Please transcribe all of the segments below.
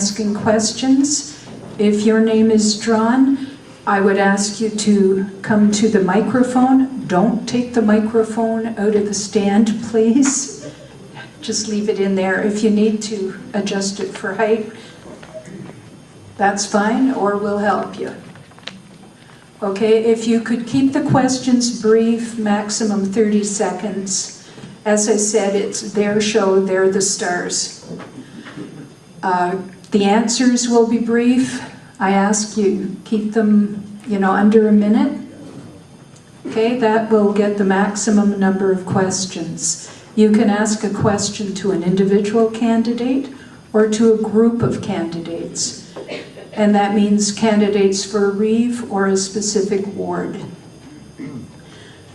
asking questions. If your name is drawn, I would ask you to come to the microphone. Don't take the microphone out of the stand, please. Just leave it in there. If you need to adjust it for height, that's fine, or we'll help you. Okay, if you could keep the questions brief, maximum 30 seconds. As I said, it's their show, they're the stars. The answers will be brief. I ask you, keep them, under a minute. Okay, that will get the maximum number of questions. You can ask a question to an individual candidate or to a group of candidates. And that means candidates for a reeve or a specific ward.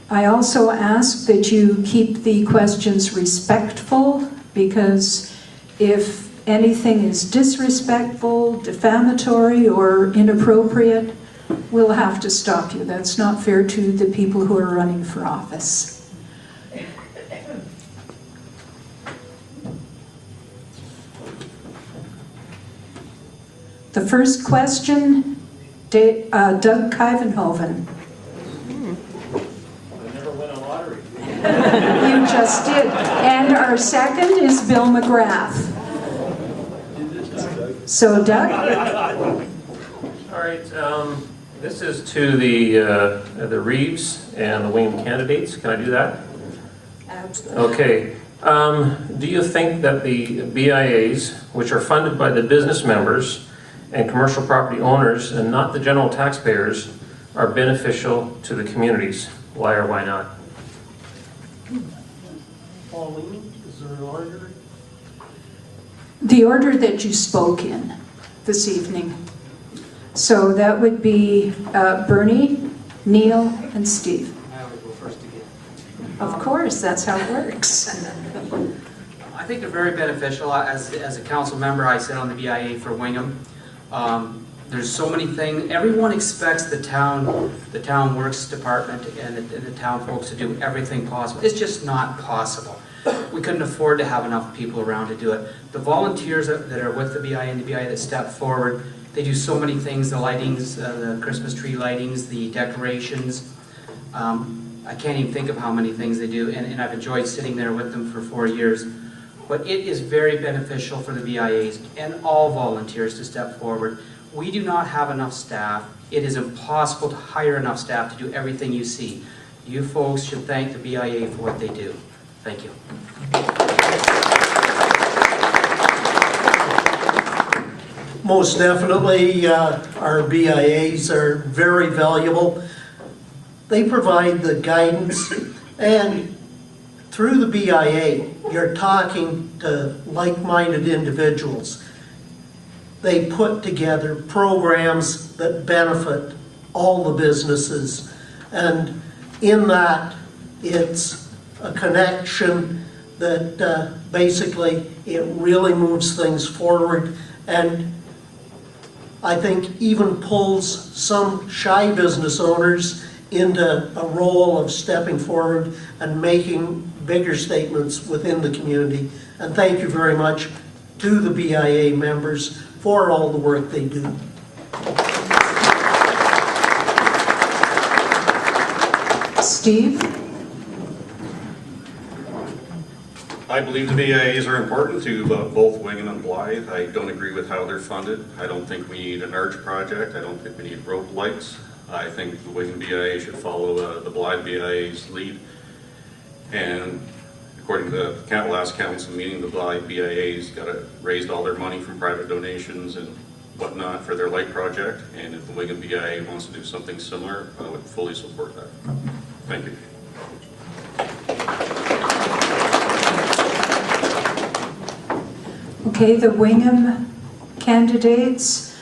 I also ask that you keep the questions respectful, because if anything is disrespectful, defamatory, or inappropriate, we'll have to stop you. That's not fair to the people who are running for office. The first question, Doug Kivenhoven. I never win a lottery. You just did. And our second is Bill McGrath. So, Doug? All right. This is to the Reeves and the Wingham candidates. Can I do that? Absolutely. Okay. Do you think that the BIAs, which are funded by the business members and commercial property owners and not the general taxpayers, are beneficial to the communities? Why or why not? Pauline, is there an order? The order that you spoke in this evening. So that would be Bernie, Neil, and Steve. I always go first again. Of course, that's how it works. I think they're very beneficial. As a council member, I sit on the BIA for Wingham. There's so many things. Everyone expects the town works department and the town folks to do everything possible. It's just not possible. We couldn't afford to have enough people around to do it. The volunteers that are with the BIA and the BIA that step forward, they do so many things, the lightings, the Christmas tree lightings, the decorations. I can't even think of how many things they do, and I've enjoyed sitting there with them for 4 years. But it is very beneficial for the BIAs and all volunteers to step forward. We do not have enough staff. It is impossible to hire enough staff to do everything you see. You folks should thank the BIA for what they do. Thank you. Most definitely, our BIAs are very valuable. They provide the guidance, and through the BIA, you're talking to like-minded individuals. They put together programs that benefit all the businesses, and in that, it's a connection that basically it really moves things forward, and I think even pulls some shy business owners into a role of stepping forward and making bigger statements within the community. And thank you very much to the BIA members for all the work they do. Steve? I believe the BIAs are important to both Wingham and Blythe. I don't agree with how they're funded. I don't think we need an arch project. I don't think we need rope lights. I think the Wingham BIA should follow the Blythe BIA's lead. And according to the last council meeting, the Blythe BIA's raised all their money from private donations and whatnot for their light project. And if the Wingham BIA wants to do something similar, I would fully support that. Thank you. Okay, the Wingham candidates,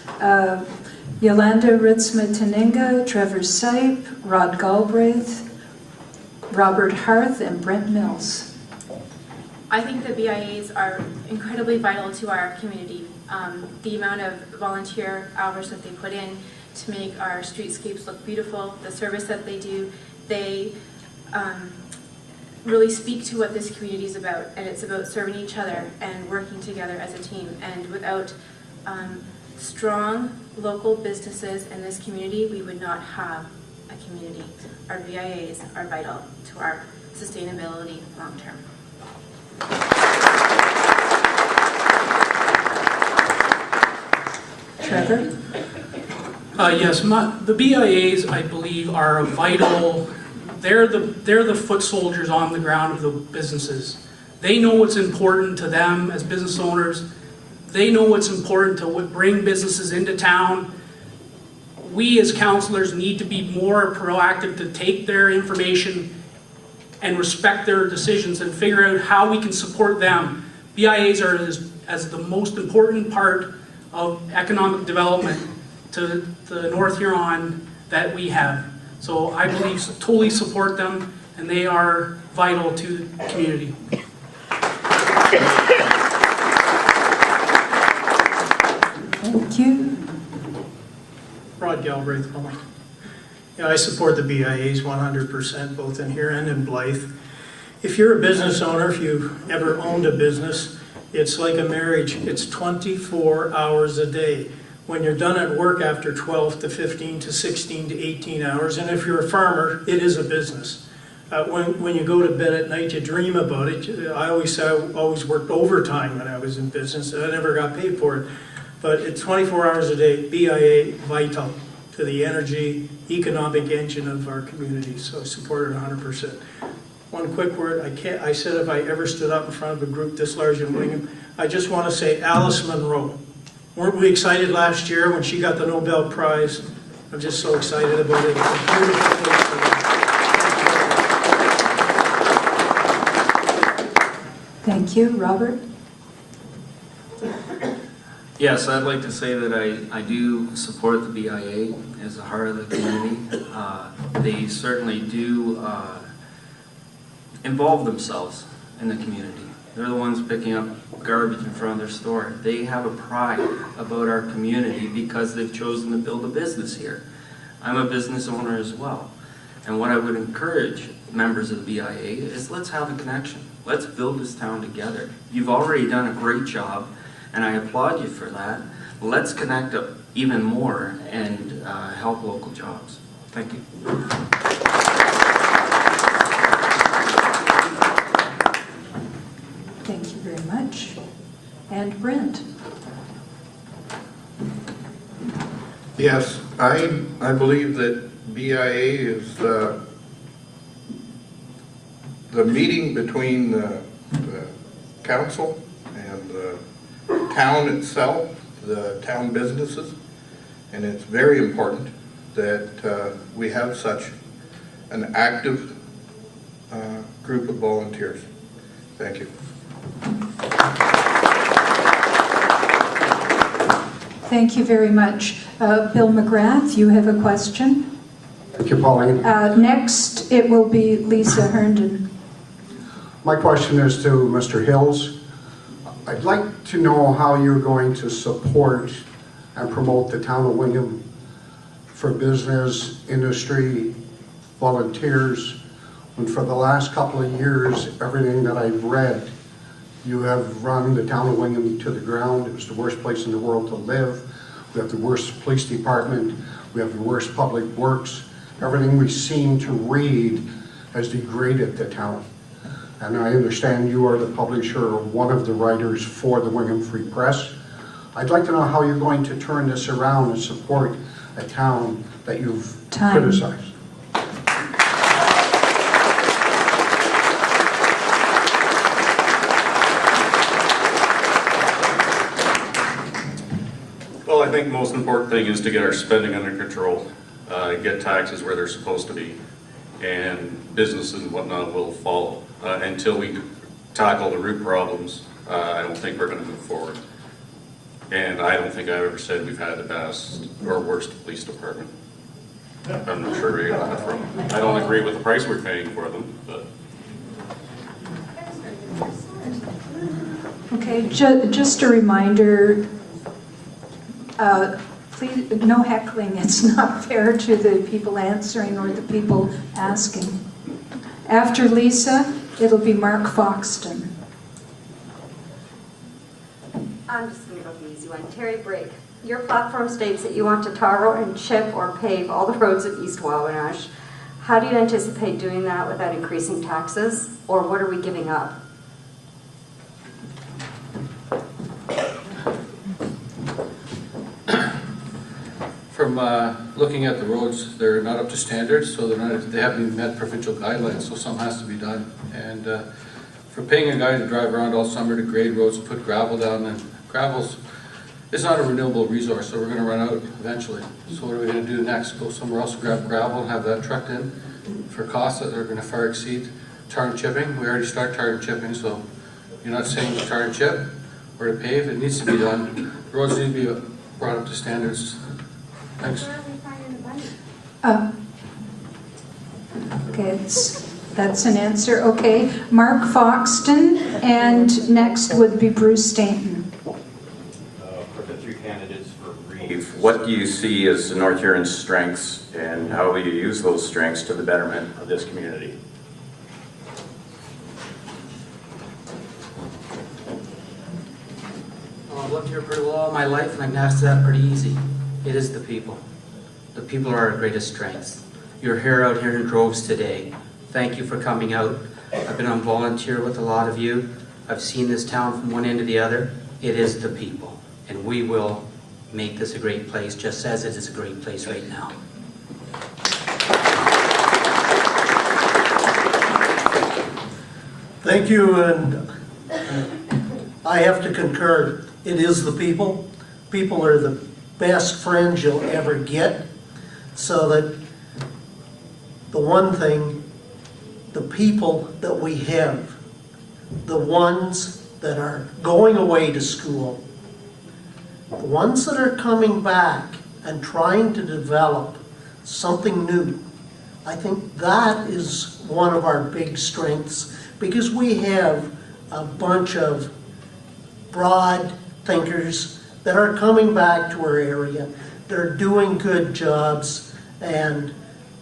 Yolanda Ritzma-Taninga, Trevor Sipe, Rod Galbraith, Robert Harth, and Brent Mills. I think the BIAs are incredibly vital to our community. The amount of volunteer hours that they put in to make our streetscapes look beautiful, the service that they do, they really speak to what this community is about, and it's about serving each other and working together as a team. And without strong local businesses in this community, we would not have a community. Our VIAs are vital to our sustainability long term. Trevor? Yes, the BIAs, I believe, are a vital, they're the foot soldiers on the ground of the businesses. They know what's important to them as business owners. They know what's important to bring businesses into town. We as councillors need to be more proactive to take their information and respect their decisions and figure out how we can support them. BIAs are as the most important part of economic development to the North Huron that we have. So I believe totally support them, and they are vital to the community. Thank you. Rod Galbraith. Yeah, I support the BIAs 100%, both in here and in Blythe. If you're a business owner, if you've ever owned a business, it's like a marriage. It's 24 hours a day. When you're done at work after 12 to 15 to 16 to 18 hours, and if you're a farmer, it is a business. When you go to bed at night, you dream about it. I always worked overtime when I was in business, and I never got paid for it. But it's 24 hours a day, BIA vital to the energy, economic engine of our community. So I support it 100%. One quick word, I said if I ever stood up in front of a group this large in Wingham, I just want to say Alice Munro. Weren't we excited last year when she got the Nobel Prize? I'm just so excited about it. It's a beautiful place to live. Thank you. Robert? Yes, I'd like to say that I do support the BIA as the heart of the community. They certainly do involve themselves in the community. They're the ones picking up garbage in front of their store. They have a pride about our community because they've chosen to build a business here. I'm a business owner as well. And what I would encourage members of the BIA is let's have a connection. Let's build this town together. You've already done a great job, and I applaud you for that. Let's connect up even more and help local jobs. Thank you. Thank you very much. And Brent? Yes, I believe that BIA is the meeting between the council and the town itself, the town businesses, and it's very important that we have such an active group of volunteers. Thank you. Thank you very much. Bill McGrath, you have a question? Thank you, Pauline. Next, it will be Lisa Herndon. My question is to Mr. Hills. I'd like to know how you're going to support and promote the town of Wingham for business, industry, volunteers, when for the last couple of years, everything that I've read, you have run the town of Wingham to the ground. It was the worst place in the world to live. We have the worst police department. We have the worst public works. Everything we seem to read has degraded the town. And I understand you are the publisher or one of the writers for the Wingham Free Press. I'd like to know how you're going to turn this around and support a town that you've criticized. Well, I think the most important thing is to get our spending under control, get taxes where they're supposed to be, and businesses and whatnot will follow. Until we tackle the root problems, I don't think we're going to move forward. And I don't think I've ever said we've had the best or worst police department. I'm not sure where you got that from. I don't agree with the price we're paying for them, but. Okay, just a reminder, please, no heckling. It's not fair to the people answering or the people asking. After Lisa, it'll be Mark Foxton. I'm just going to go with the easy one. Terry Brake, your platform states that you want to tar and chip or pave all the roads of East Wabanach. How do you anticipate doing that without increasing taxes, or what are we giving up? From looking at the roads, they're not up to standards, so they haven't even met provincial guidelines, so some has to be done. And for paying a guy to drive around all summer to grade roads, put gravel down, and gravel's not a renewable resource, so we're going to run out eventually. So what are we going to do next? Go somewhere else, grab gravel and have that trucked in for costs that are going to far exceed tar and chipping? We already start tar and chipping, so you're not saying to tar and chip or to pave. It needs to be done. The roads need to be brought up to standards. Thanks. Okay, that's an answer. Okay, Mark Foxton, and next would be Bruce Stainton. For the three candidates for Reeve, what do you see as the North Huron's strengths, and how will you use those strengths to the betterment of this community? Well, I've lived here pretty well all my life, and I can answer that pretty easy. It is the people. The people are our greatest strengths. You're here out here in droves today. Thank you for coming out. I've been on volunteer with a lot of you. I've seen this town from one end to the other. It is the people, and we will make this a great place, just as it is a great place right now. Thank you, and I have to concur. It is the people. People are the best friends you'll ever get, so that the one thing, the people that we have, the ones that are going away to school, the ones that are coming back and trying to develop something new, I think that is one of our big strengths, because we have a bunch of broad thinkers that are coming back to our area. They're doing good jobs, and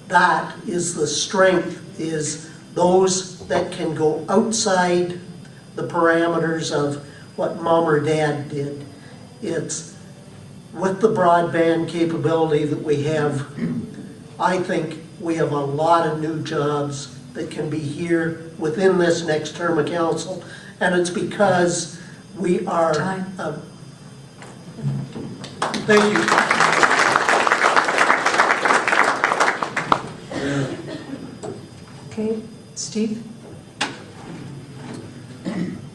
that is the strength, is those that can go outside the parameters of what mom or dad did. It's with the broadband capability that we have, I think we have a lot of new jobs that can be here within this next term of council, and it's because we are... Thank you. Okay, Steve?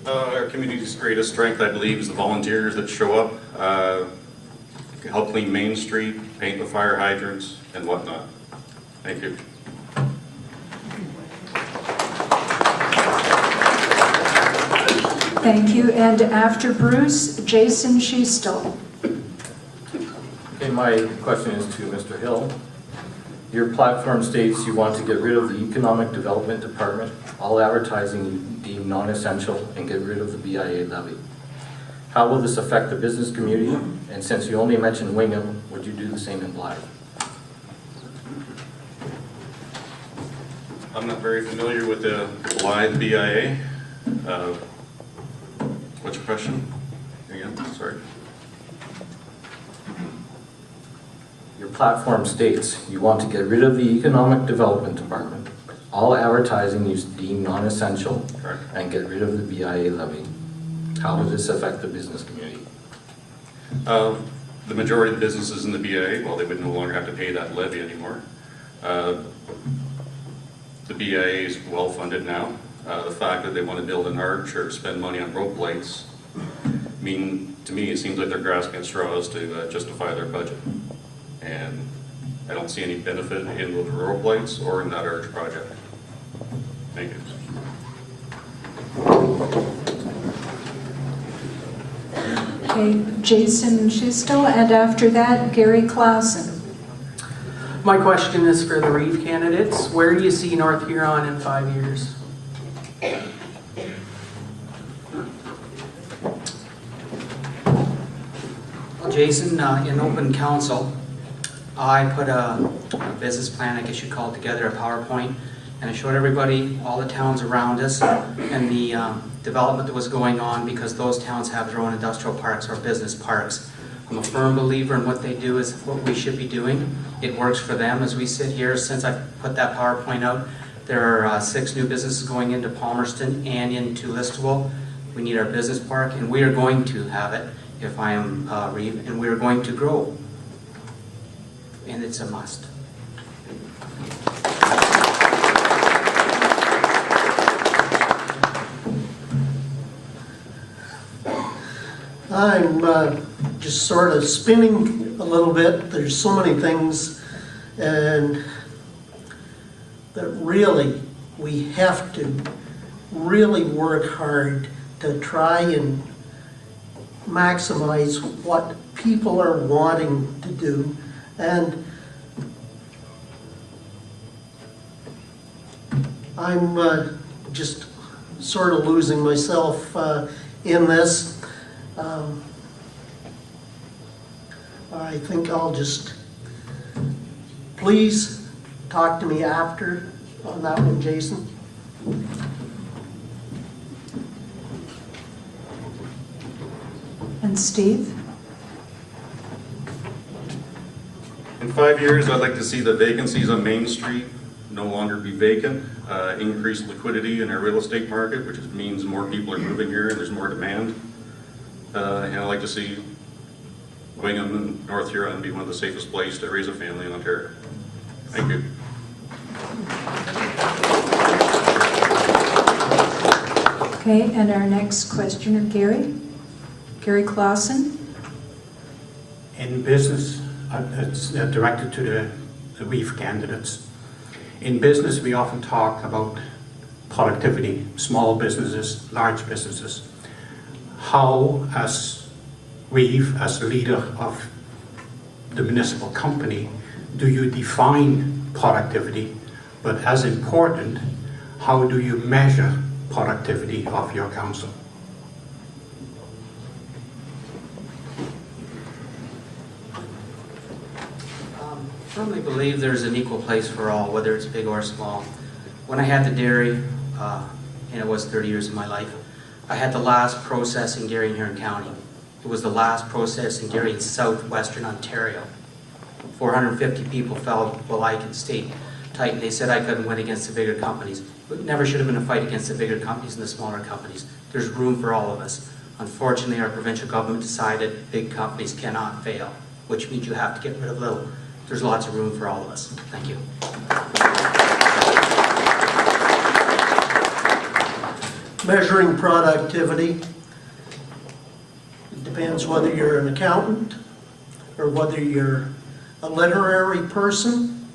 Our community's greatest strength, I believe, is the volunteers that show up, help clean Main Street, paint the fire hydrants, and whatnot. Thank you. Thank you. And after Bruce, Jason Schiestel. Okay, my question is to Mr. Hill. Your platform states you want to get rid of the Economic Development Department, all advertising you deem non-essential, and get rid of the BIA levy. How will this affect the business community? And since you only mentioned Wingham, would you do the same in Blythe? I'm not very familiar with the Blythe BIA. What's your question? Again, sorry. Your platform states you want to get rid of the Economic Development Department, all advertising you deem non-essential, and get rid of the BIA levy. How will this affect the business community? The majority of the businesses in the BIA, well, they would no longer have to pay that levy anymore. The BIA is well funded now. The fact that they want to build an arch or spend money on rope lights, to me, it seems like they're grasping at straws to justify their budget. And I don't see any benefit in the rope lights or in that arch project. Thank you. Okay, Jason Schiestel, and after that, Gary Clausen. My question is for the Reeve candidates. Where do you see North Huron in 5 years? Well, Jason, in open council, I put a business plan, I guess you'd call it together, a PowerPoint, and I showed everybody all the towns around us and the development that was going on, because those towns have their own industrial parks or business parks. I'm a firm believer in what they do is what we should be doing. It works for them as we sit here. Since I put that PowerPoint out, there are 6 new businesses going into Palmerston and into Listowel. We need our business park, and we are going to have it if I am Reeve, and we are going to grow. And it's a must. I'm just sort of spinning a little bit. There's so many things, and that really we have to really work hard to try and maximize what people are wanting to do. And I'm just sort of losing myself in this. I think I'll just, please talk to me after on that one, Jason. And Steve? In 5 years, I'd like to see the vacancies on Main Street no longer be vacant, increase liquidity in our real estate market, which means more people are moving here and there's more demand. And I'd like to see Wingham and North Huron be one of the safest places to raise a family in Ontario. Thank you. Okay, and our next questioner, Gary Clausen. In business, it's directed to the Reeve candidates. In business, we often talk about productivity, small businesses, large businesses. How, as Reeve, as the leader of the municipal company, do you define productivity? But as important, how do you measure productivity of your council? I firmly believe there's an equal place for all, whether it's big or small. When I had the dairy, and it was 30 years of my life, I had the last processing dairy in Huron County. It was the last processing dairy in southwestern Ontario. 450 people felt, well, I can stay tight. And they said I couldn't win against the bigger companies. It never should have been a fight against the bigger companies and the smaller companies. There's room for all of us. Unfortunately, our provincial government decided big companies cannot fail, which means you have to get rid of little. There's lots of room for all of us. Thank you. Measuring productivity, it depends whether you're an accountant or whether you're a literary person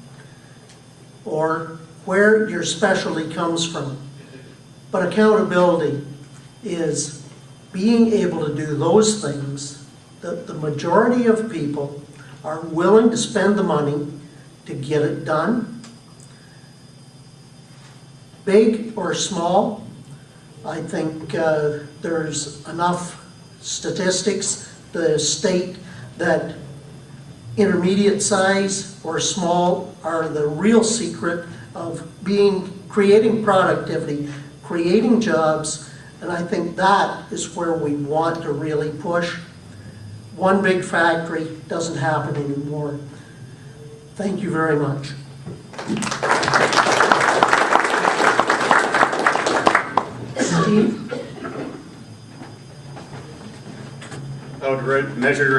or where your specialty comes from. But accountability is being able to do those things that the majority of people are willing to spend the money to get it done. Big or small, I think there's enough statistics to state that intermediate size or small are the real secret of creating productivity, creating jobs, and I think that is where we want to really push. One big factory doesn't happen anymore. Thank you very much. Steve? I would measure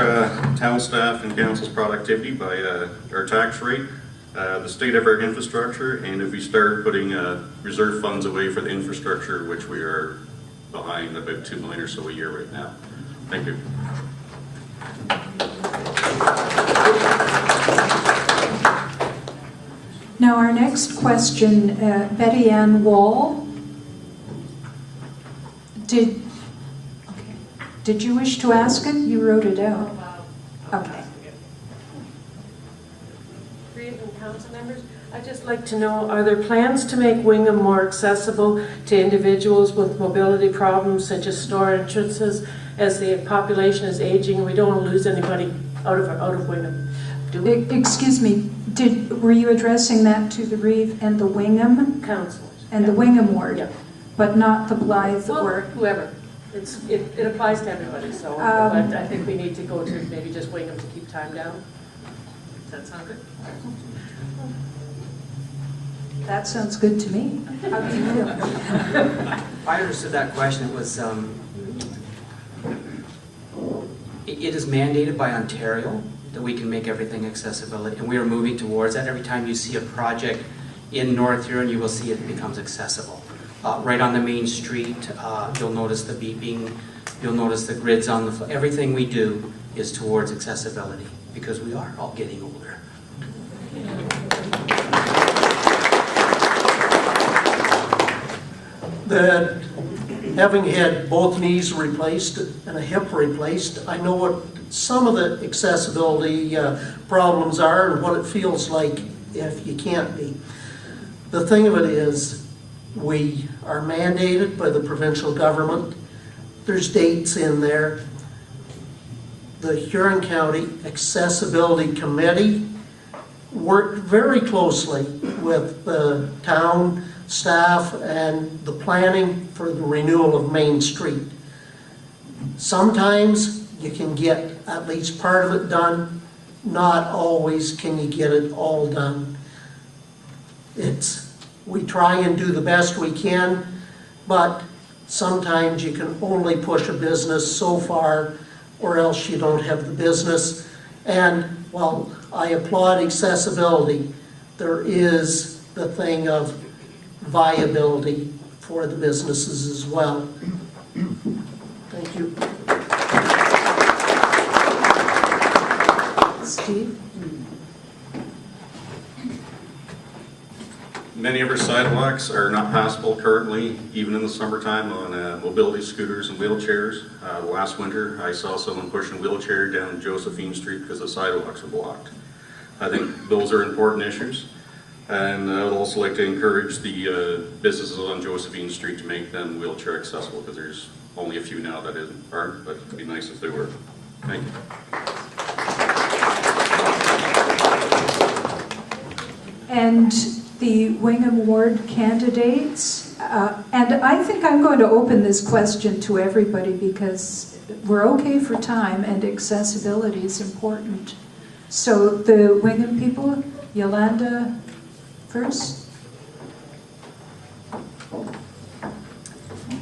town staff and council's productivity by our tax rate, the state of our infrastructure, and if we start putting reserve funds away for the infrastructure, which we are behind about $2 million or so a year right now. Thank you. Now our next question, Betty Ann Wall. Did you wish to ask it? You wrote it out. Okay. Reeve and council members, I'd just like to know, are there plans to make Wingham more accessible to individuals with mobility problems such as store entrances as the population is aging and we don't want to lose anybody out of Wingham? Excuse me, Were you addressing that to the Reeve and the Wingham? Councillors. And the Wingham ward? Yeah. But not the Blythe Well, or? whoever. It applies to everybody, so but I think we need to go to maybe just Wingham to keep time down. Does that sound good? That sounds good to me. How do you feel? I understood that question. It was, it is mandated by Ontario that we can make everything accessibility, and we are moving towards that. Every time you see a project in North Huron, you will see it becomes accessible. Right on the main street, you'll notice the beeping, you'll notice the grids on the, everything we do is towards accessibility, because we are all getting older. That having had both knees replaced and a hip replaced, I know what some of the accessibility problems are and what it feels like if you can't be. The thing of it is, we are mandated by the provincial government. There's dates in there. The Huron County Accessibility Committee worked very closely with the town staff and the planning for the renewal of Main Street. Sometimes you can get at least part of it done. Not always can you get it all done. We try and do the best we can, but sometimes you can only push a business so far or else you don't have the business. And while I applaud accessibility, there is the thing of viability for the businesses as well. Thank you. Steve? Many of our sidewalks are not passable currently, even in the summertime, on mobility scooters and wheelchairs. Last winter, I saw someone pushing a wheelchair down Josephine Street because the sidewalks are blocked. I think those are important issues. And I would also like to encourage the businesses on Josephine Street to make them wheelchair accessible, because there's only a few now that aren't, but it'd be nice if they were. Thank you. And the Wingham Ward candidates, and I think I'm going to open this question to everybody because we're okay for time and accessibility is important. So the Wingham people, Yolanda first.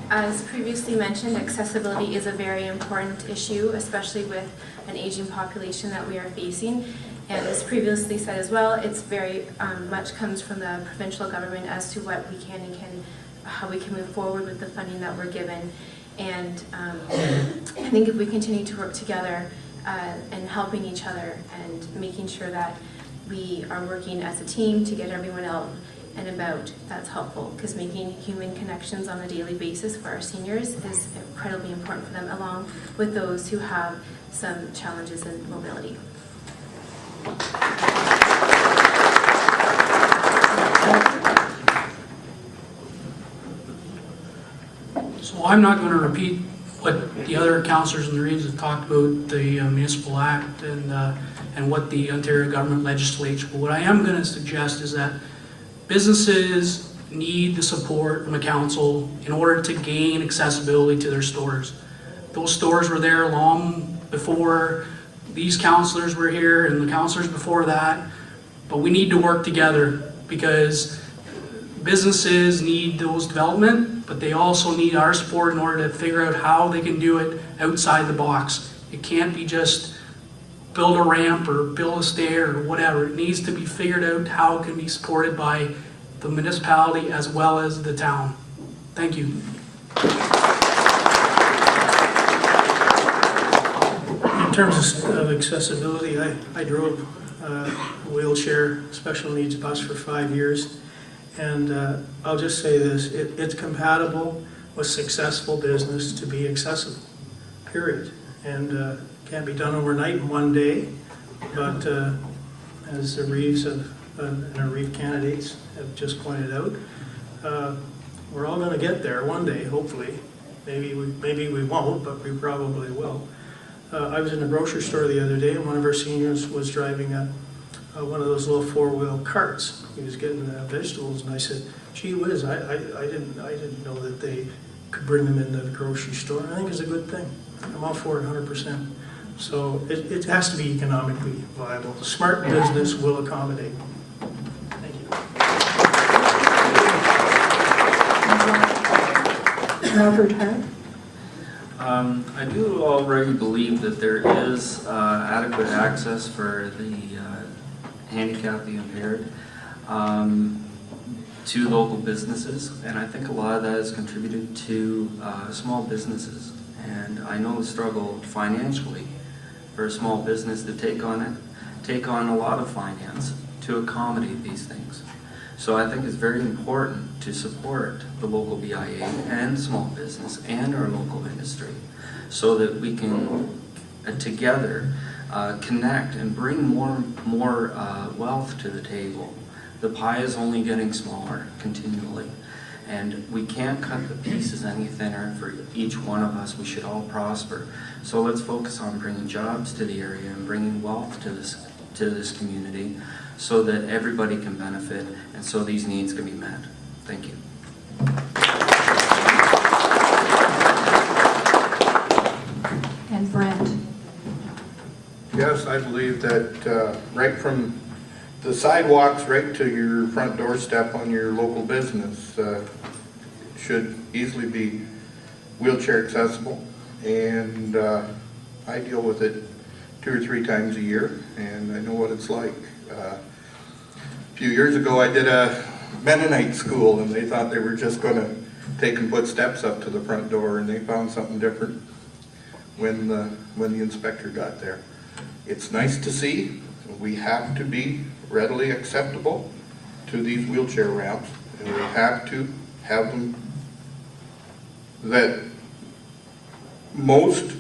As previously mentioned, accessibility is a very important issue, especially with an aging population that we are facing. And as previously said as well, it's very much comes from the provincial government as to what we can and how we can move forward with the funding that we're given. And I think if we continue to work together and helping each other and making sure that we are working as a team to get everyone out and about, that's helpful, because making human connections on a daily basis for our seniors is incredibly important for them, along with those who have some challenges in mobility. So I'm not going to repeat what the other councillors in the Reeves have talked about, the municipal act and what the Ontario government legislates. But what I am going to suggest is that businesses need the support from the council in order to gain accessibility to their stores. Those stores were there long before these councillors were here and the councillors before that, but we need to work together because businesses need those development, but they also need our support in order to figure out how they can do it outside the box. It can't be just build a ramp or build a stair or whatever. It needs to be figured out how it can be supported by the municipality as well as the town. Thank you. In terms of accessibility, I drove a wheelchair special needs bus for 5 years, and I'll just say this, it's compatible with successful business to be accessible, period. And can't be done overnight in one day, but as the Reeves and our Reeve candidates have just pointed out, we're all going to get there one day, hopefully. Maybe we won't, but we probably will. I was in a grocery store the other day, and one of our seniors was driving a one of those little four-wheel carts. He was getting vegetables, and I said, gee whiz, I didn't know that they could bring them into the grocery store. I think it's a good thing. I'm all for it 100%. So it has to be economically viable. The smart business will accommodate. Thank you. Robert Hart. I do already believe that there is adequate access for the handicapped, the impaired, to local businesses, and I think a lot of that is contributed to small businesses. And I know the struggle financially for a small business to take on a lot of finance to accommodate these things. So I think it's very important to support the local BIA and small business and our local industry so that we can together connect and bring more wealth to the table. The pie is only getting smaller continually, and we can't cut the pieces any thinner for each one of us. We should all prosper. So let's focus on bringing jobs to the area and bringing wealth to this community so that everybody can benefit and so these needs can be met. Thank you. And Brent. Yes, I believe that right from the sidewalks right to your front doorstep on your local business should easily be wheelchair accessible, and I deal with it 2 or 3 times a year, and I know what it's like. A few years ago I did a Mennonite school, and they thought they were just going to take and put steps up to the front door, and they found something different when the inspector got there. It's nice to see. We have to be readily acceptable to these wheelchair ramps, and we have to have them that most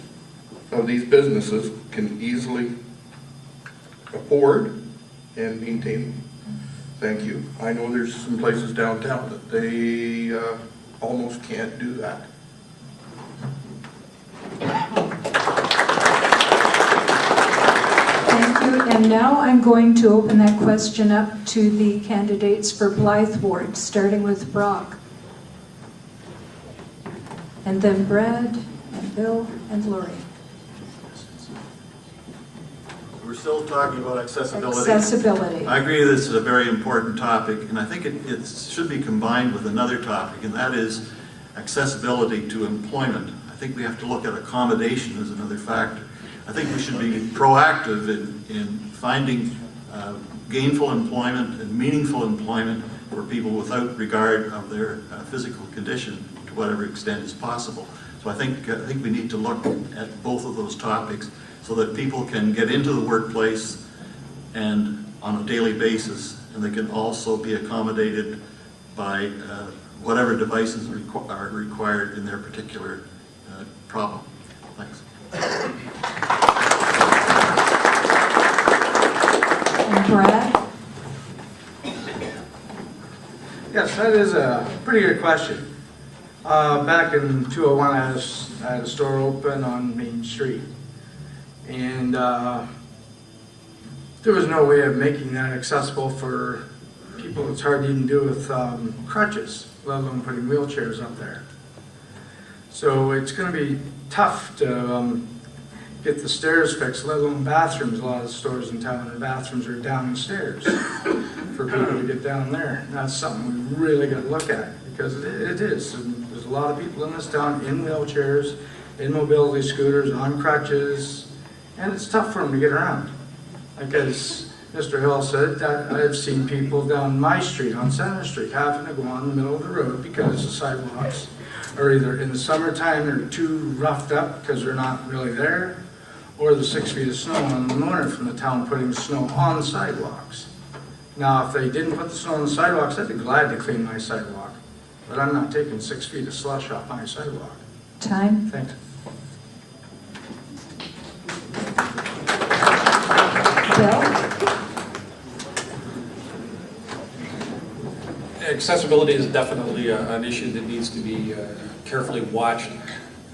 of these businesses can easily afford and maintain them. Thank you. I know there's some places downtown that they almost can't do that. Thank you. And now I'm going to open that question up to the candidates for Blythe Ward, starting with Brock. And then Brad, and Bill, and Lori. We're still talking about accessibility. Accessibility. I agree this is a very important topic, and I think it should be combined with another topic, and that is accessibility to employment. I think we have to look at accommodation as another factor. I think we should be proactive in finding gainful employment and meaningful employment for people without regard of their physical condition to whatever extent is possible. So I think we need to look at both of those topics so that people can get into the workplace and on a daily basis, and they can also be accommodated by whatever devices are required in their particular problem. Thanks. And Brad? Yes, that is a pretty good question. Back in 2001, I had a store open on Main Street. And there was no way of making that accessible for people it's hard to even do with crutches, let alone putting wheelchairs up there. So it's going to be tough to get the stairs fixed, let alone bathrooms. A lot of the stores in town, the bathrooms are downstairs for people to get down there. And that's something we really got to look at, because it is. And there's a lot of people in this town in wheelchairs, in mobility scooters, on crutches, and it's tough for them to get around. Like as Mr. Hill said, I've seen people down my street, on Center Street, having to go on the middle of the road because the sidewalks are either in the summertime they're too roughed up because they're not really there, or the 6 feet of snow in the winter from the town putting snow on the sidewalks. Now, if they didn't put the snow on the sidewalks, I'd be glad to clean my sidewalk, but I'm not taking 6 feet of slush off my sidewalk. Time. Thanks. Accessibility is definitely an issue that needs to be carefully watched.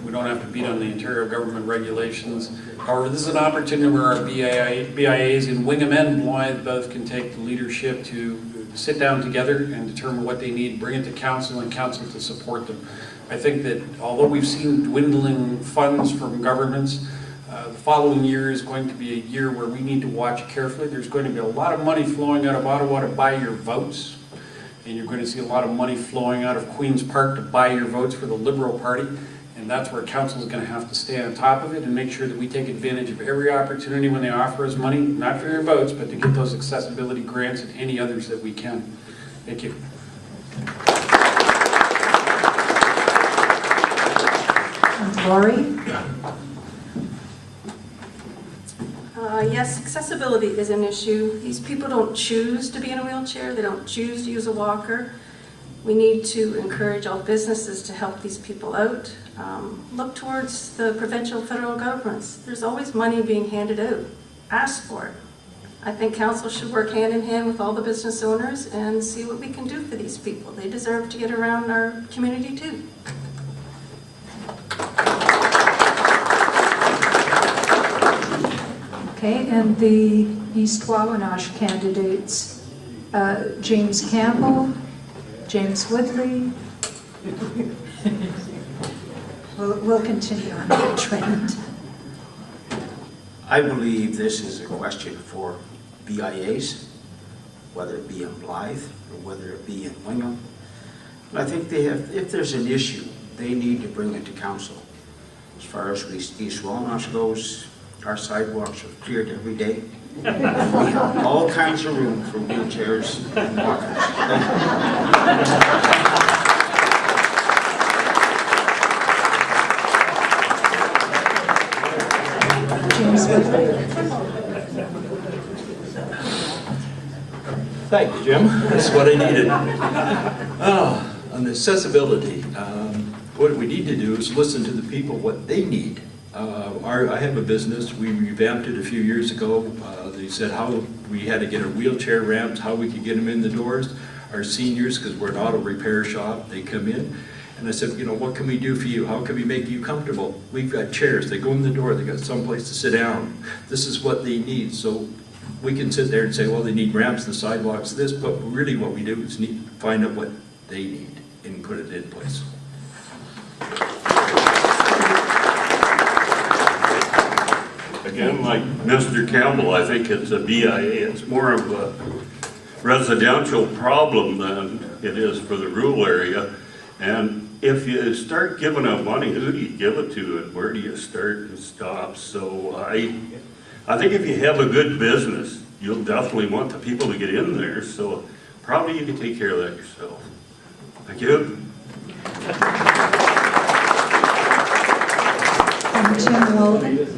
We don't have to beat on the Ontario government regulations. However, this is an opportunity where our BIAs in Wingham and Blythe both can take the leadership to sit down together and determine what they need, bring it to council, and council to support them. I think that although we've seen dwindling funds from governments, the following year is going to be a year where we need to watch carefully. There's going to be a lot of money flowing out of Ottawa to buy your votes, and you're going to see a lot of money flowing out of Queen's Park to buy your votes for the Liberal Party, and that's where council is going to have to stay on top of it and make sure that we take advantage of every opportunity when they offer us money, not for your votes, but to get those accessibility grants and any others that we can. Thank you. Lori? Yes, accessibility is an issue. These people don't choose to be in a wheelchair. They don't choose to use a walker. We need to encourage all businesses to help these people out. Look towards the provincial, federal governments. There's always money being handed out. Ask for it. I think council should work hand in hand with all the business owners and see what we can do for these people. They deserve to get around our community too. Okay, and the East Wawanosh candidates, James Campbell, James Woodley. We'll continue on that trend. I believe this is a question for BIAs, whether it be in Blythe or whether it be in Wingham. And I think they have, if there's an issue, they need to bring it to council. As far as East Wawanosh goes, our sidewalks are cleared every day. We have all kinds of room for wheelchairs and walkers. Thank you, Jim. That's what I needed. On accessibility, what we need to do is listen to the people, what they need. I have a business, we revamped it a few years ago. They said how we had to get our wheelchair ramps, how we could get them in the doors. Our seniors, because we're an auto repair shop, they come in. And I said, you know, what can we do for you? How can we make you comfortable? We've got chairs, they go in the door, they got someplace to sit down. This is what they need. So we can sit there and say, well, they need ramps, the sidewalks, this, but really what we do is find out what they need and put it in place. Again, like Mr. Campbell, I think it's a BIA. It's more of a residential problem than it is for the rural area. And if you start giving out money, who do you give it to and where do you start and stop? So I think if you have a good business, you'll definitely want the people to get in there. So probably you can take care of that yourself. Thank you. And Jim Walden.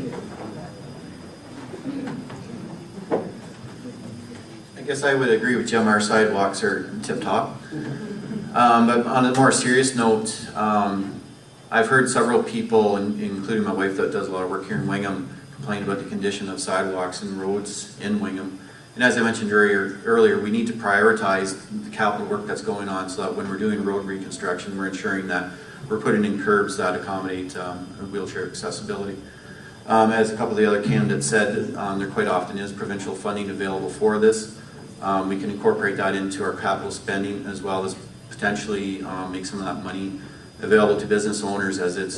I guess I would agree with Jim, our sidewalks are tip-top. But on a more serious note, I've heard several people, including my wife that does a lot of work here in Wingham, complain about the condition of sidewalks and roads in Wingham. And as I mentioned earlier, we need to prioritize the capital work that's going on so that when we're doing road reconstruction, we're ensuring that we're putting in curbs that accommodate wheelchair accessibility. As a couple of the other candidates said, there quite often is provincial funding available for this. We can incorporate that into our capital spending as well as potentially make some of that money available to business owners, as it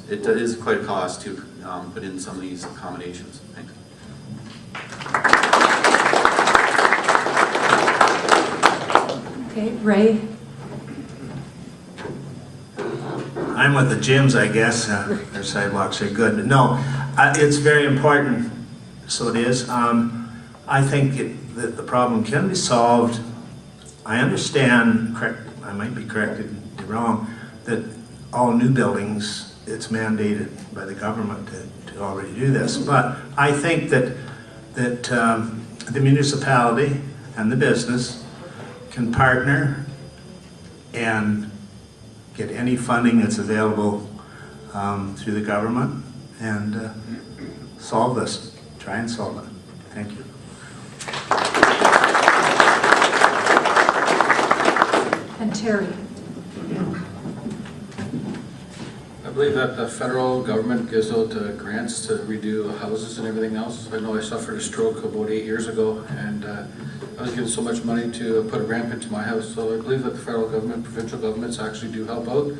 is quite a cost to put in some of these accommodations. Thanks. Okay, Ray. I'm with the gyms, I guess. Their sidewalks are good. But no, it's very important, so it is. I think that the problem can be solved. I understand, I might be corrected if wrong, that all new buildings, it's mandated by the government to already do this. But I think that the municipality and the business can partner and get any funding that's available through the government and solve this, try and solve it. Thank you. And Terry. believe that the federal government gives out grants to redo houses and everything else. I know I suffered a stroke about 8 years ago, and I was given so much money to put a ramp into my house. So I believe that the federal government, provincial governments actually do help out.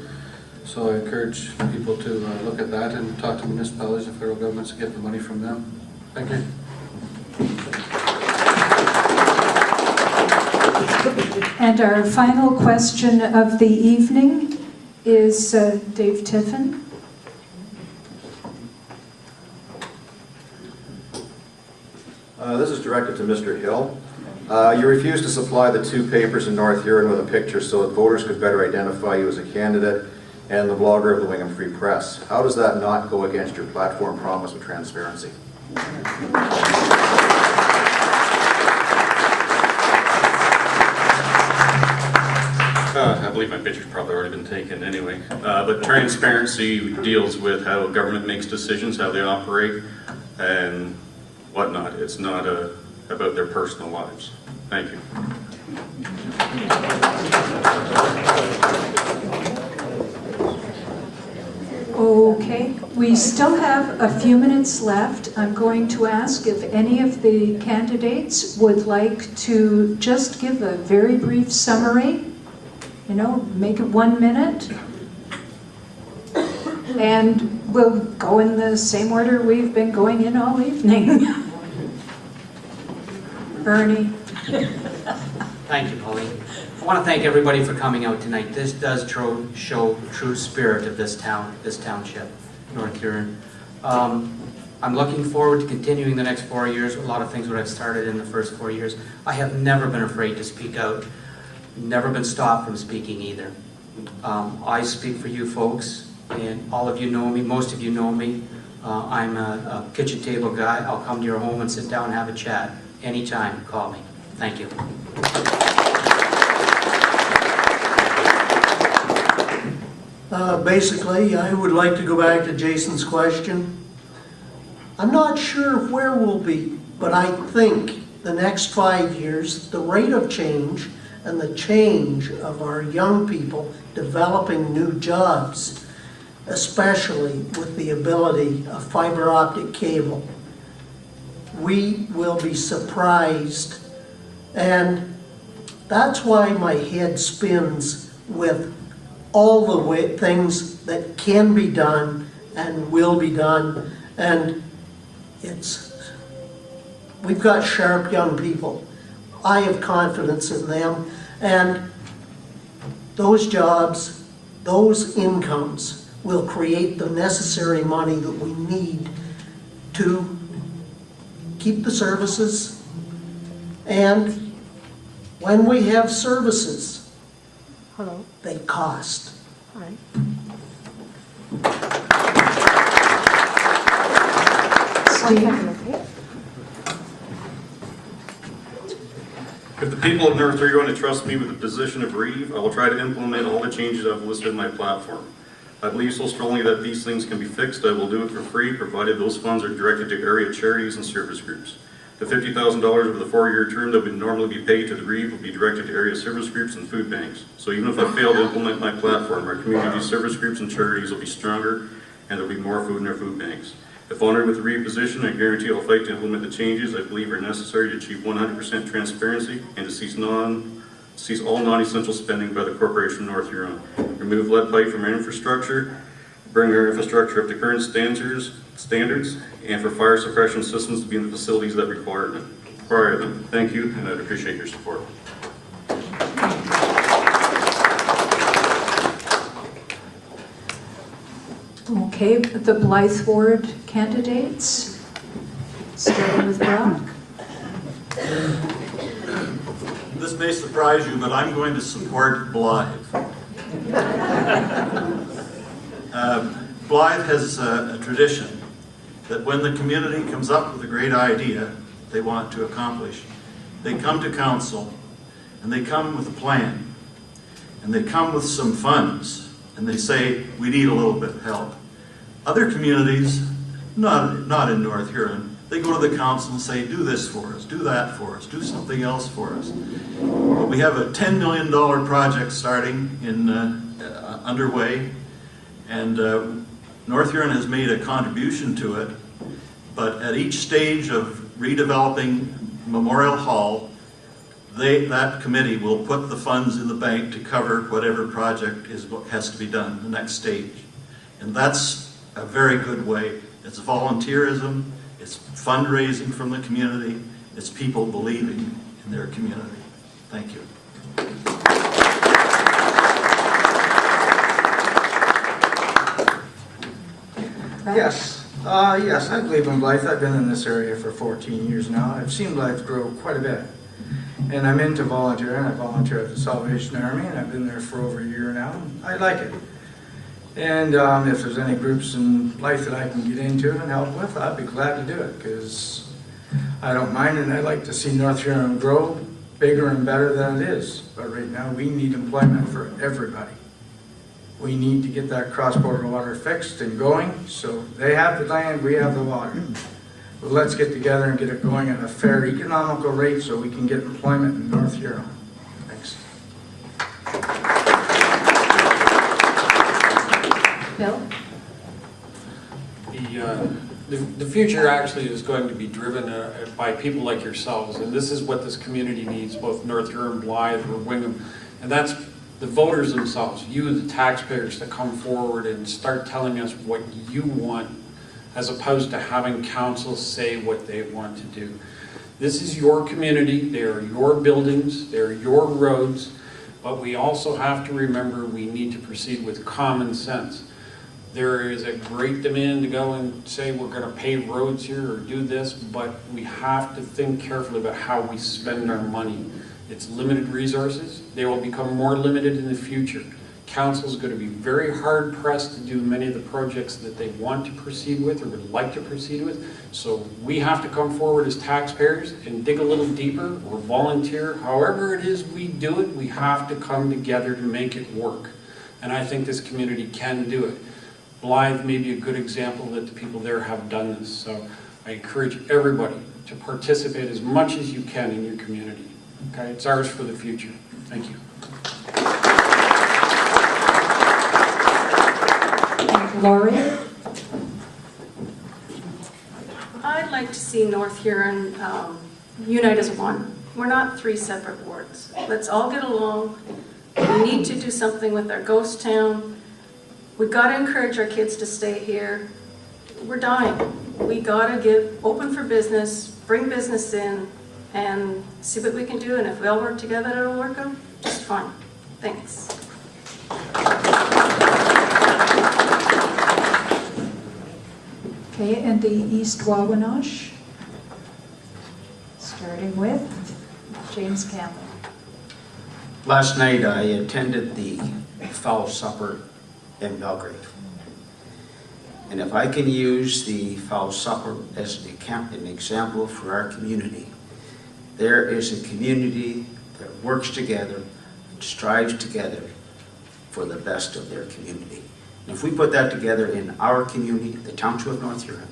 So I encourage people to look at that and talk to municipalities and federal governments to get the money from them. Thank you. And our final question of the evening is Dave Tiffin. This is directed to Mr. Hill. You refused to supply the 2 papers in North Huron with a picture so that voters could better identify you as a candidate and the blogger of the Wingham Free Press. How does that not go against your platform promise of transparency? I believe my picture's probably already been taken anyway. But transparency deals with how government makes decisions, how they operate, and whatnot. It's not about their personal lives. Thank you. Okay, we still have a few minutes left. I'm going to ask if any of the candidates would like to just give a very brief summary. You know, make it 1 minute. And we'll go in the same order we've been going in all evening. Ernie. Thank you, Pauline. I want to thank everybody for coming out tonight. This does show the true spirit of this town, this township, North Huron. I'm looking forward to continuing the next 4 years. A lot of things that I've started in the first 4 years. I have never been afraid to speak out. Never been stopped from speaking either. I speak for you folks, and all of you know me, most of you know me. I'm a kitchen table guy. I'll come to your home and sit down and have a chat. Anytime, call me. Thank you. Basically, I would like to go back to Jason's question. I'm not sure where we'll be, but I think the next 5 years, the rate of change and the change of our young people developing new jobs, especially with the ability of fiber optic cable, we will be surprised. And that's why my head spins with all the things that can be done and will be done. And we've got sharp young people. I have confidence in them, and those jobs, those incomes will create the necessary money that we need to keep the services. And when we have services, they cost. Hi. Steve? If the people of North Huron to trust me with the position of Reeve, I will try to implement all the changes I've listed in my platform. I believe so strongly that these things can be fixed. I will do it for free, provided those funds are directed to area charities and service groups. The $50,000 over the 4-year term that would normally be paid to the Reeve will be directed to area service groups and food banks. So even if I fail to implement my platform, our community service groups and charities will be stronger, and there will be more food in our food banks. If honored with the Reeve position, I guarantee I'll fight to implement the changes I believe are necessary to achieve 100% transparency and to cease all non-essential spending by the Corporation of North Huron. Remove lead pipe from our infrastructure, bring our infrastructure up to current standards, and for fire suppression systems to be in the facilities that require them. Thank you, and I'd appreciate your support. Okay, the Blythe Ward candidates, starting with Brock. This may surprise you, but I'm going to support Blythe. Blythe has a tradition that when the community comes up with a great idea they want to accomplish, they come to council and they come with a plan and they come with some funds and they say, we need a little bit of help. Other communities, not in North Huron, they go to the council and say, do this for us, do that for us, do something else for us. But we have a $10 million project starting underway, And North Huron has made a contribution to it, but at each stage of redeveloping Memorial Hall, that committee will put the funds in the bank to cover whatever project has to be done, the next stage. And that's a very good way. It's volunteerism, it's fundraising from the community, it's people believing in their community. Thank you. Yes, I believe in Blythe. I've been in this area for 14 years now. I've seen Blythe grow quite a bit. And I'm into volunteering. I volunteer at the Salvation Army, and I've been there for over a year now. I like it. And if there's any groups in Blythe that I can get into and help with, I'd be glad to do it, because I don't mind, and I'd like to see North Huron grow bigger and better than it is. But right now, we need employment for everybody. We need to get that cross-border water fixed and going, so they have the land, we have the water. But let's get together and get it going at a fair, economical rate so we can get employment in North Huron. Thanks. Bill? The future actually is going to be driven by people like yourselves, and this is what this community needs, both North Huron, Blythe, or Wingham, and that's the voters themselves, you the taxpayers, to come forward and start telling us what you want, as opposed to having council say what they want to do. This is your community, they are your buildings, they are your roads, but we also have to remember we need to proceed with common sense. There is a great demand to go and say we're going to pave roads here or do this, but we have to think carefully about how we spend our money. It's limited resources. They will become more limited in the future. Council is going to be very hard pressed to do many of the projects that they want to proceed with or would like to proceed with. So we have to come forward as taxpayers and dig a little deeper or volunteer. However it is we do it, we have to come together to make it work. And I think this community can do it. Blythe may be a good example that the people there have done this. So I encourage everybody to participate as much as you can in your community. Okay, it's ours for the future. Thank you. Lori? I'd like to see North Huron unite as one. We're not three separate wards. Let's all get along. We need to do something with our ghost town. We've got to encourage our kids to stay here. We're dying. We got to get open for business, bring business in, and see what we can do. And if we all work together, it'll work out just fine. Thanks. Okay, and the East Wawanach, starting with James Campbell. Last night I attended the fowl supper in Belgrade. And if I can use the fowl supper as an example for our community, there is a community that works together and strives together for the best of their community. And if we put that together in our community, the township of North Huron,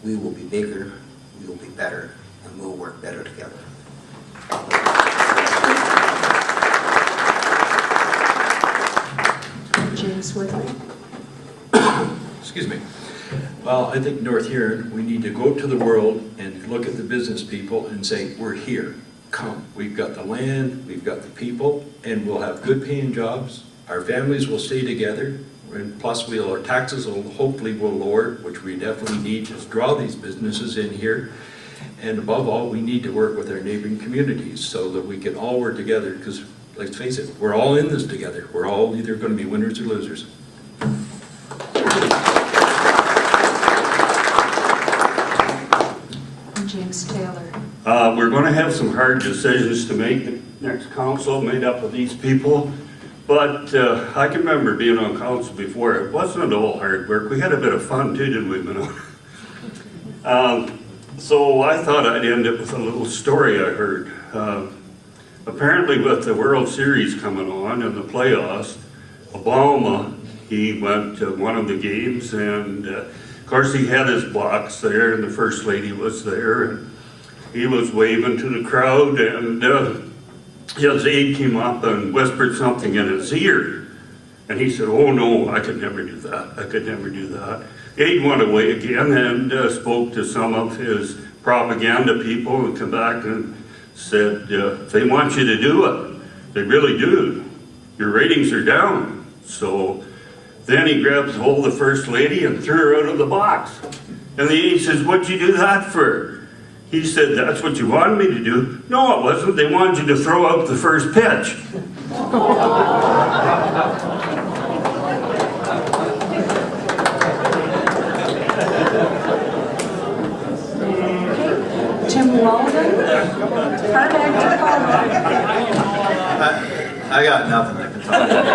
we will be bigger, we will be better, and we'll work better together. James Woodley. Excuse me. Well, I think North Huron, we need to go to the world and look at the business people and say, we're here, come. We've got the land, we've got the people, and we'll have good paying jobs. Our families will stay together, and plus our taxes will hopefully will lower, which we definitely need to draw these businesses in here. And above all, we need to work with our neighboring communities so that we can all work together, because let's face it, we're all in this together. We're all either going to be winners or losers. James Taylor. We're going to have some hard decisions to make. The next council made up of these people. But I can remember being on council before. It wasn't all hard work. We had a bit of fun too, didn't we, Minnow? So I thought I'd end it with a little story I heard. Apparently with the World Series coming on and the playoffs, Obama, he went to one of the games, and of course he had his box there, and the First Lady was there, and he was waving to the crowd, and his aide came up and whispered something in his ear. And he said, oh no, I could never do that. I could never do that. He went away again and spoke to some of his propaganda people and come back and said, they want you to do it. They really do. Your ratings are down. So then he grabs hold of the First Lady and threw her out of the box. And he says, what'd you do that for? He said, that's what you wanted me to do. No, it wasn't. They wanted you to throw out the first pitch. Tim Walden, hard act to follow. I got nothing I can talk about.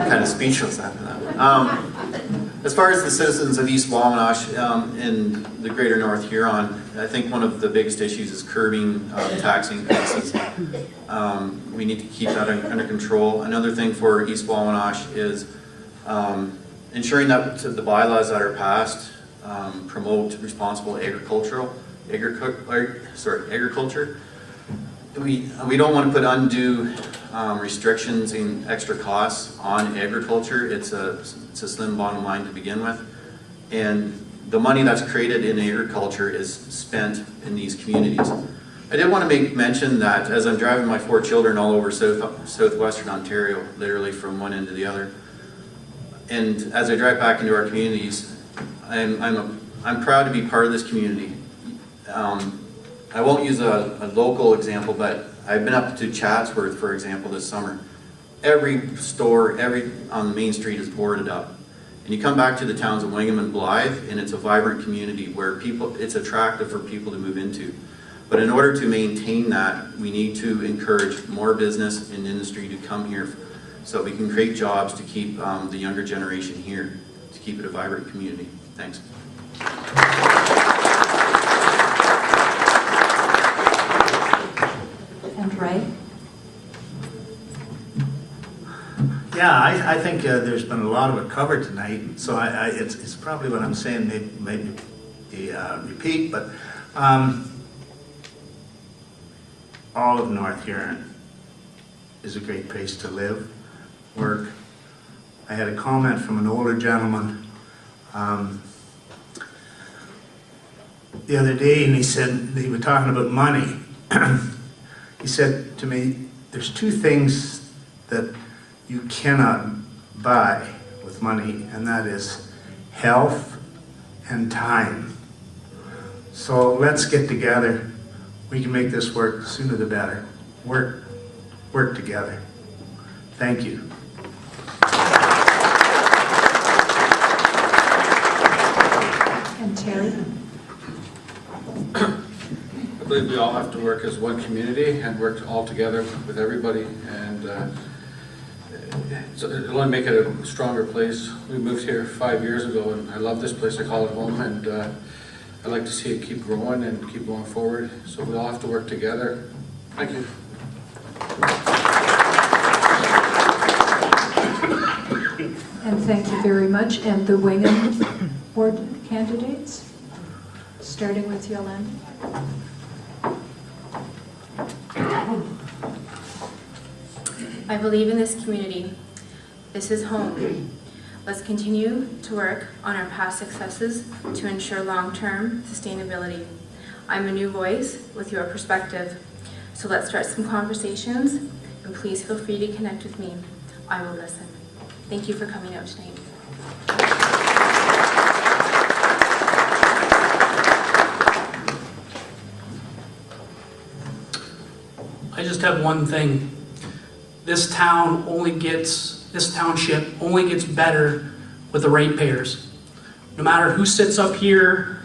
Kind of speechless after that. As far as the citizens of East Wawanosh and the greater North Huron, I think one of the biggest issues is curbing tax increases. We need to keep that under control. Another thing for East Wawanosh is ensuring that the bylaws that are passed promote responsible agriculture. We don't want to put undue restrictions and extra costs on agriculture. It's a slim bottom line to begin with, and the money that's created in agriculture is spent in these communities. I did want to make mention that as I'm driving my 4 children all over southwestern Ontario, literally from one end to the other, and as I drive back into our communities, I'm proud to be part of this community. I won't use a local example, but I've been up to Chatsworth, for example, this summer. Every store, on the main street is boarded up. And you come back to the towns of Wingham and Blythe, and it's a vibrant community where it's attractive for people to move into. But in order to maintain that, we need to encourage more business and industry to come here so we can create jobs to keep the younger generation here, to keep it a vibrant community. Thanks. And Ray? Yeah, I think there's been a lot of it covered tonight, so it's probably what I'm saying maybe repeat, but all of North Huron is a great place to live, work. I had a comment from an older gentleman the other day, and he said, they were talking about money. He said to me, there's 2 things that you cannot buy with money, and that is health and time. So let's get together. We can make this work, the sooner the better. Work together. Thank you. And Terry? I believe we all have to work as one community and work all together with everybody, and so it'll only make it a stronger place. We moved here 5 years ago, and I love this place. I call it home, and I'd like to see it keep growing and keep going forward. So we all have to work together. Thank you. And thank you very much. And the Wingham board candidates, starting with Yolanda. I believe in this community. This is home. Let's continue to work on our past successes to ensure long-term sustainability. I'm a new voice with your perspective. So let's start some conversations, and please feel free to connect with me. I will listen. Thank you for coming out tonight. I just have one thing. This township only gets better with the ratepayers. No matter who sits up here,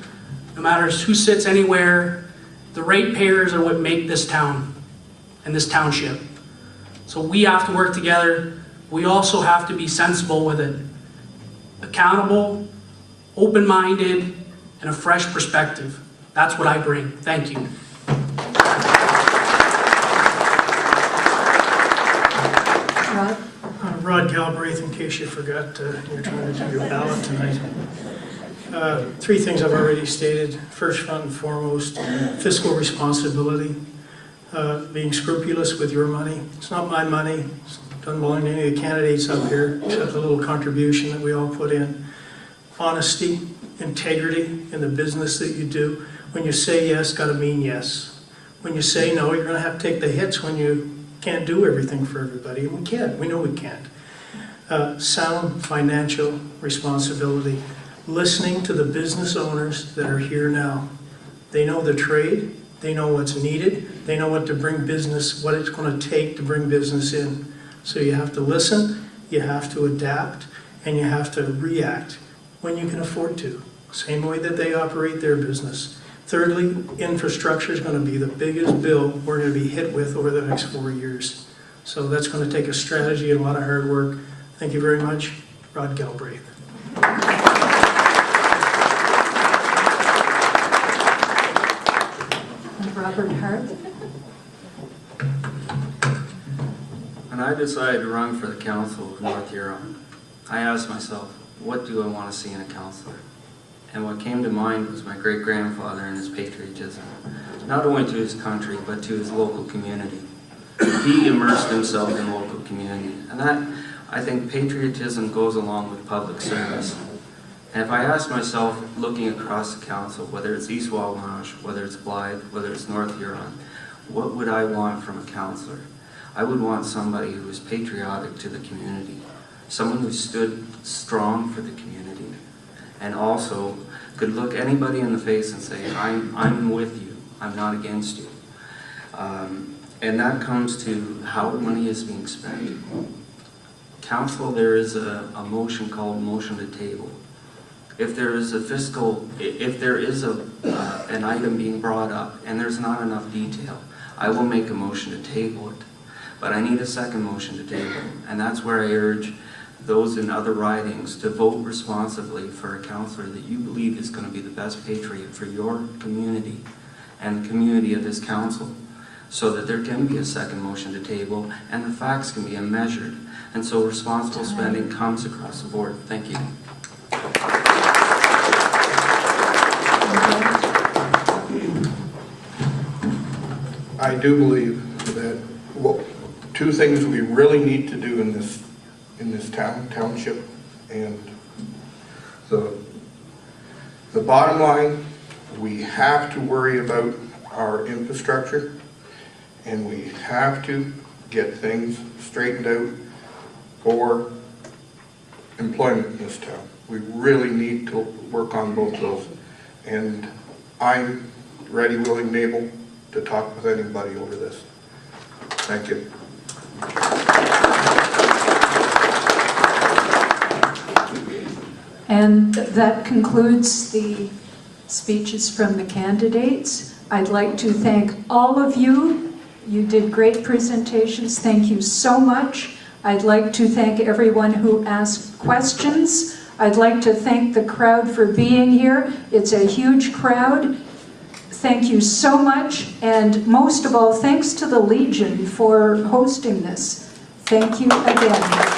no matter who sits anywhere, the ratepayers are what make this town and this township. So we have to work together. We also have to be sensible with it. Accountable, open-minded, and a fresh perspective. That's what I bring. Thank you. Rod Galbraith, in case you forgot, you're trying to do your ballot tonight. 3 things I've already stated. First, front and foremost, fiscal responsibility. being scrupulous with your money. It's not my money. It doesn't belong to any of the candidates up here, except the little contribution that we all put in. Honesty, integrity in the business that you do. When you say yes, got to mean yes. When you say no, you're going to have to take the hits when you can't do everything for everybody. And we can't. We know we can't. Sound financial responsibility. Listening to the business owners that are here now. They know the trade. They know what's needed. They know what to bring business, what it's going to take to bring business in. So you have to listen, you have to adapt, and you have to react when you can afford to. Same way that they operate their business. Thirdly, infrastructure is going to be the biggest bill we're going to be hit with over the next 4 years. So that's going to take a strategy and a lot of hard work. Thank you very much. Rod Galbraith. Robert Hart. When I decided to run for the council of North Huron, I asked myself, what do I want to see in a councillor? And what came to mind was my great-grandfather and his patriotism, not only to his country, but to his local community. He immersed himself in local community. And that, I think, patriotism goes along with public service. And if I ask myself, looking across the council, whether it's East Wabanach, whether it's Blythe, whether it's North Huron, what would I want from a councillor? I would want somebody who is patriotic to the community, someone who stood strong for the community, and also could look anybody in the face and say, I'm with you, I'm not against you. And that comes to how money is being spent. Council, there is a motion called motion to table. If there is an item being brought up and there's not enough detail, I will make a motion to table it. But I need a second motion to table, and that's where I urge those in other ridings to vote responsibly for a councillor that you believe is going to be the best patriot for your community and the community of this council, so that there can be a second motion to table and the facts can be measured. And so responsible spending comes across the board. Thank you. I do believe that two things we really need to do in this township, and the bottom line, we have to worry about our infrastructure, and we have to get things straightened out for employment in this town. We really need to work on both of those, and I'm ready, willing, and able to talk with anybody over this. Thank you. And that concludes the speeches from the candidates. I'd like to thank all of you. You did great presentations. Thank you so much. I'd like to thank everyone who asked questions. I'd like to thank the crowd for being here. It's a huge crowd. Thank you so much. And most of all, thanks to the Legion for hosting this. Thank you again.